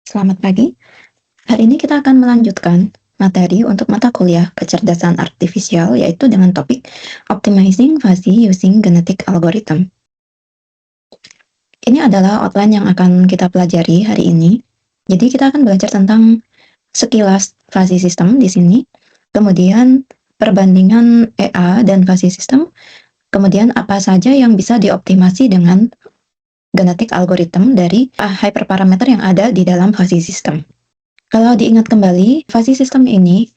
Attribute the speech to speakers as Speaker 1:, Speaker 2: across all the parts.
Speaker 1: Selamat pagi. Hari ini kita akan melanjutkan materi untuk mata kuliah kecerdasan artifisial, yaitu dengan topik Optimizing Fuzzy Using Genetic Algorithm. Ini adalah outline yang akan kita pelajari hari ini. Jadi kita akan belajar tentang sekilas fuzzy system di sini, kemudian perbandingan EA dan fuzzy system, kemudian apa saja yang bisa dioptimasi dengan genetic algorithm dari hyperparameter yang ada di dalam fuzzy system. Kalau diingat kembali, fuzzy system ini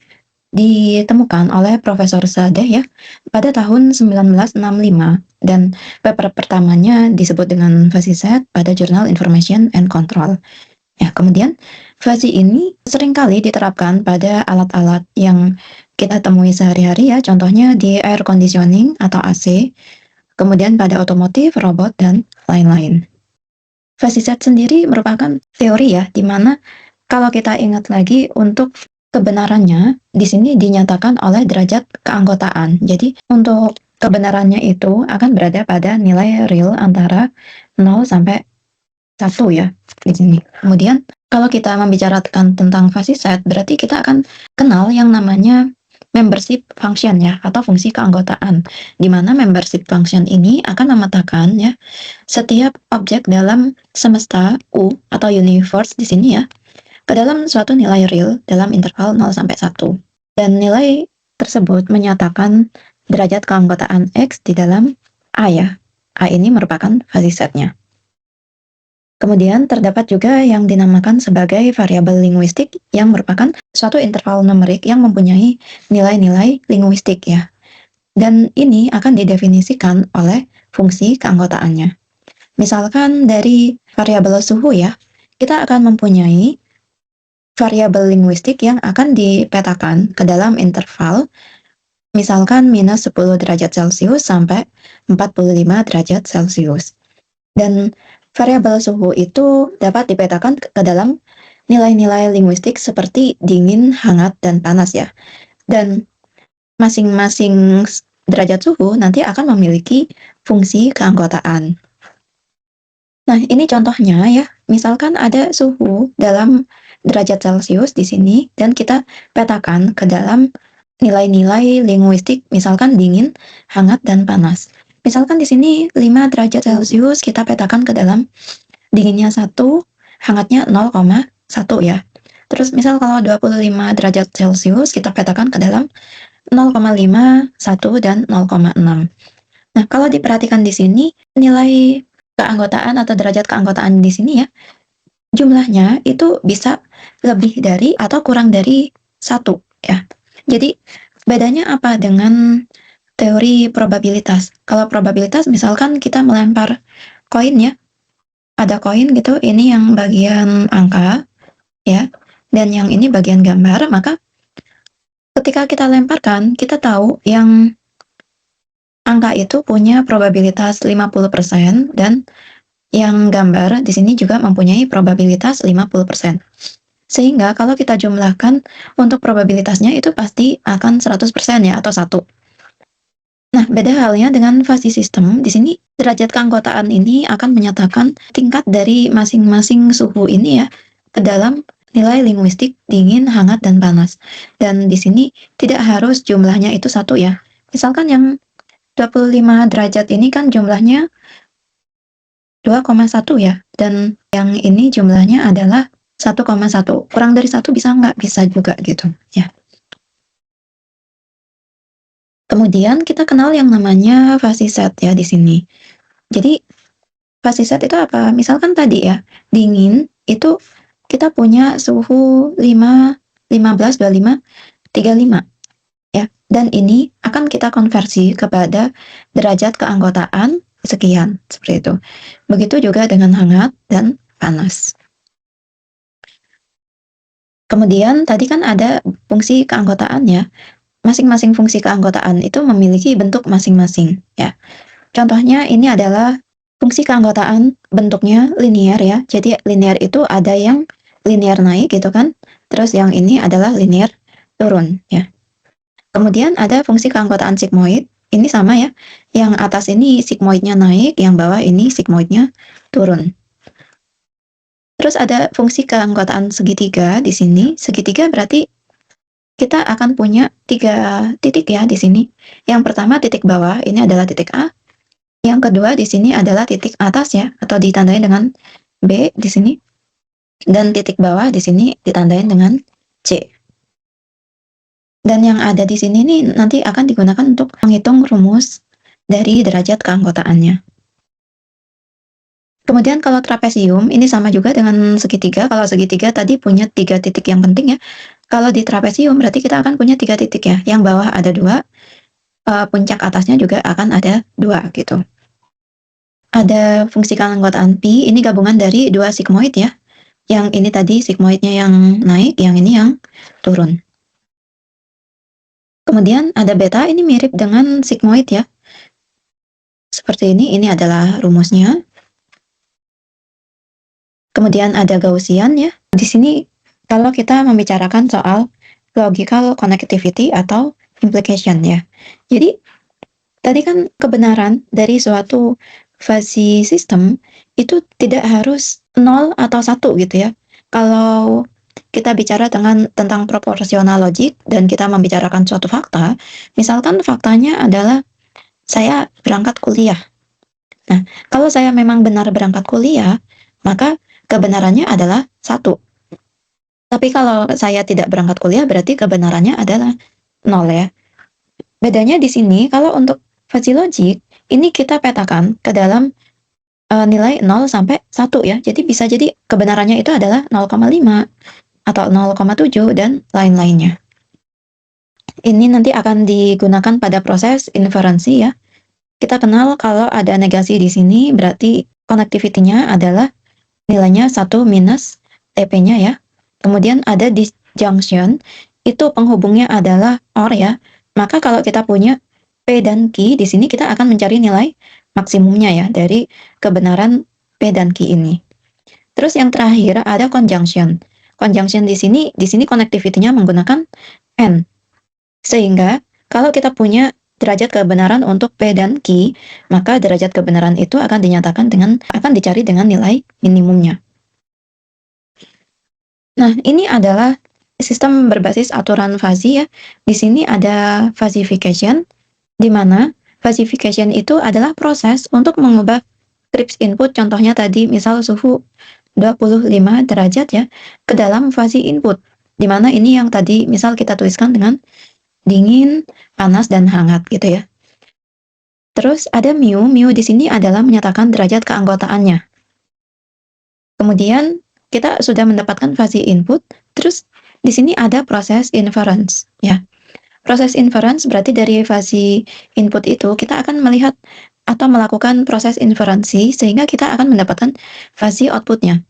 Speaker 1: ditemukan oleh Profesor Sadeh ya pada tahun 1965 dan paper pertamanya disebut dengan fuzzy set pada jurnal Information and Control. Ya, kemudian fuzzy ini seringkali diterapkan pada alat-alat yang kita temui sehari-hari ya, contohnya di air conditioning atau AC, kemudian pada otomotif, robot, dan lain-lain. Fuzzy set sendiri merupakan teori ya, di mana kalau kita ingat lagi untuk kebenarannya di sini dinyatakan oleh derajat keanggotaan. Jadi untuk kebenarannya itu akan berada pada nilai real antara 0 sampai 1 ya di sini. Kemudian kalau kita membicarakan tentang fuzzy set, berarti kita akan kenal yang namanya membership function ya, atau fungsi keanggotaan, di mana membership function ini akan memetakan ya setiap objek dalam semesta U atau universe di sini ya ke dalam suatu nilai real dalam interval 0 sampai 1. Dan nilai tersebut menyatakan derajat keanggotaan X di dalam A ya. A ini merupakan fuzzy setnya. Kemudian terdapat juga yang dinamakan sebagai variabel linguistik yang merupakan suatu interval numerik yang mempunyai nilai-nilai linguistik ya. Dan ini akan didefinisikan oleh fungsi keanggotaannya. Misalkan dari variabel suhu ya, kita akan mempunyai variabel linguistik yang akan dipetakan ke dalam interval misalkan minus 10 derajat Celcius sampai 45 derajat Celcius. Dan variabel suhu itu dapat dipetakan ke dalam nilai-nilai linguistik seperti dingin, hangat, dan panas ya. Dan masing-masing derajat suhu nanti akan memiliki fungsi keanggotaan. Nah, ini contohnya ya. Misalkan ada suhu dalam derajat Celcius di sini dan kita petakan ke dalam nilai-nilai linguistik misalkan dingin, hangat, dan panas. Misalkan di sini 5 derajat Celcius kita petakan ke dalam dinginnya 1, hangatnya 0,1 ya. Terus misal kalau 25 derajat Celcius kita petakan ke dalam 0,5, 1, dan 0,6. Nah, kalau diperhatikan di sini nilai keanggotaan atau derajat keanggotaan di sini ya, jumlahnya itu bisa lebih dari atau kurang dari 1 ya. Jadi bedanya apa dengan teori probabilitas? Kalau probabilitas misalkan kita melempar koin ya, ada koin gitu, ini yang bagian angka ya, dan yang ini bagian gambar, maka ketika kita lemparkan, kita tahu yang angka itu punya probabilitas 50% dan yang gambar di sini juga mempunyai probabilitas 50%. Sehingga kalau kita jumlahkan untuk probabilitasnya itu pasti akan 100% ya atau 1. Nah, beda halnya dengan fuzzy system. Di sini derajat keanggotaan ini akan menyatakan tingkat dari masing-masing suhu ini ya ke dalam nilai linguistik dingin, hangat, dan panas. Dan di sini tidak harus jumlahnya itu 1 ya. Misalkan yang 25 derajat ini kan jumlahnya 2,1 ya. Dan yang ini jumlahnya adalah 1,1. Kurang dari 1 bisa nggak? Bisa juga gitu ya. Kemudian kita kenal yang namanya fuzzy set ya di sini. Jadi fuzzy set itu apa? Misalkan tadi ya, dingin itu kita punya suhu 5, 15, 25, 35 ya. Dan ini akan kita konversi kepada derajat keanggotaan sekian, seperti itu. Begitu juga dengan hangat dan panas. Kemudian tadi kan ada fungsi keanggotaannya. Masing-masing fungsi keanggotaan itu memiliki bentuk masing-masing ya. Contohnya ini adalah fungsi keanggotaan bentuknya linear ya. Jadi linear itu ada yang linear naik gitu kan. Terus yang ini adalah linear turun ya. Kemudian ada fungsi keanggotaan sigmoid. Ini sama ya. Yang atas ini sigmoidnya naik, yang bawah ini sigmoidnya turun. Terus ada fungsi keanggotaan segitiga di sini. Segitiga berarti kita akan punya 3 titik ya di sini. Yang pertama titik bawah, ini adalah titik A. Yang kedua di sini adalah titik atas ya, atau ditandai dengan B di sini. Dan titik bawah di sini ditandai dengan C. Dan yang ada di sini nih nanti akan digunakan untuk menghitung rumus dari derajat keanggotaannya. Kemudian kalau trapesium, ini sama juga dengan segitiga. Kalau segitiga tadi punya 3 titik yang penting ya. Kalau di trapesium berarti kita akan punya 3 titik ya. Yang bawah ada 2, puncak atasnya juga akan ada 2 gitu. Ada fungsi keanggotaan pi, ini gabungan dari 2 sigmoid ya. Yang ini tadi sigmoidnya yang naik, yang ini yang turun. Kemudian ada beta, ini mirip dengan sigmoid ya. Seperti ini adalah rumusnya. Kemudian ada Gaussian ya. Di sini kalau kita membicarakan soal logical connectivity atau implication ya. Jadi tadi kan kebenaran dari suatu fuzzy system itu tidak harus 0 atau 1 gitu ya. Kalau kita bicara tentang proporsional logic dan kita membicarakan suatu fakta, misalkan faktanya adalah saya berangkat kuliah. Nah, kalau saya memang benar berangkat kuliah, maka kebenarannya adalah 1. Tapi kalau saya tidak berangkat kuliah, berarti kebenarannya adalah 0 ya. Bedanya di sini, kalau untuk fuzzy logic, ini kita petakan ke dalam nilai 0 sampai 1 ya. Jadi bisa jadi kebenarannya itu adalah 0,5 atau 0,7 dan lain-lainnya. Ini nanti akan digunakan pada proses inferensi ya. Kita kenal kalau ada negasi di sini berarti connectivity-nya adalah nilainya 1 minus TP-nya ya. Kemudian ada disjunction, itu penghubungnya adalah OR ya. Maka kalau kita punya P dan Q, di sini kita akan mencari nilai maksimumnya ya dari kebenaran P dan Q ini. Terus yang terakhir ada conjunction. Conjunction di sini connectivity-nya menggunakan N. Sehingga kalau kita punya derajat kebenaran untuk P dan Q, maka derajat kebenaran itu akan dicari dengan nilai minimumnya. Nah, ini adalah sistem berbasis aturan fuzzy ya. Di sini ada fuzzification, di mana fuzzification itu adalah proses untuk mengubah trips input, contohnya tadi misal suhu 25 derajat ya, ke dalam fuzzy input. Di mana ini yang tadi misal kita tuliskan dengan dingin, panas, dan hangat gitu ya. Terus ada mu di sini adalah menyatakan derajat keanggotaannya. Kemudian kita sudah mendapatkan fuzzy input, terus di sini ada proses inference ya. Proses inference berarti dari fuzzy input itu kita akan melihat atau melakukan proses inferensi sehingga kita akan mendapatkan fuzzy outputnya.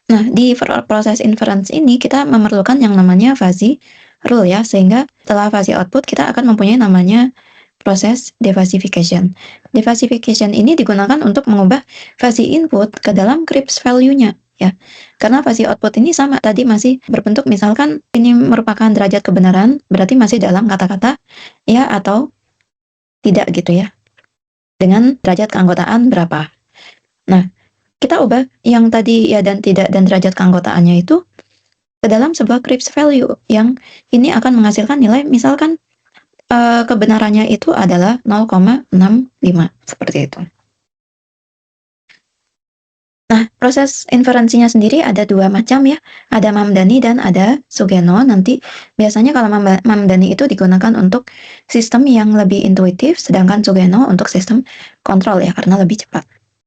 Speaker 1: Nah, di proses inference ini kita memerlukan yang namanya fuzzy rule ya, sehingga setelah fuzzy output kita akan mempunyai namanya proses defuzzification. Defuzzification ini digunakan untuk mengubah fuzzy input ke dalam crisp value-nya ya. Karena fuzzy output ini sama tadi masih berbentuk misalkan ini merupakan derajat kebenaran, berarti masih dalam kata-kata ya atau tidak gitu ya. Dengan derajat keanggotaan berapa. Nah, kita ubah yang tadi ya dan tidak dan derajat keanggotaannya itu ke dalam sebuah crisp value yang ini akan menghasilkan nilai misalkan kebenarannya itu adalah 0,65 seperti itu. Nah, proses inferensinya sendiri ada 2 macam ya, ada Mamdani dan ada Sugeno. Nanti biasanya kalau Mamdani itu digunakan untuk sistem yang lebih intuitif, sedangkan Sugeno untuk sistem kontrol ya, karena lebih cepat.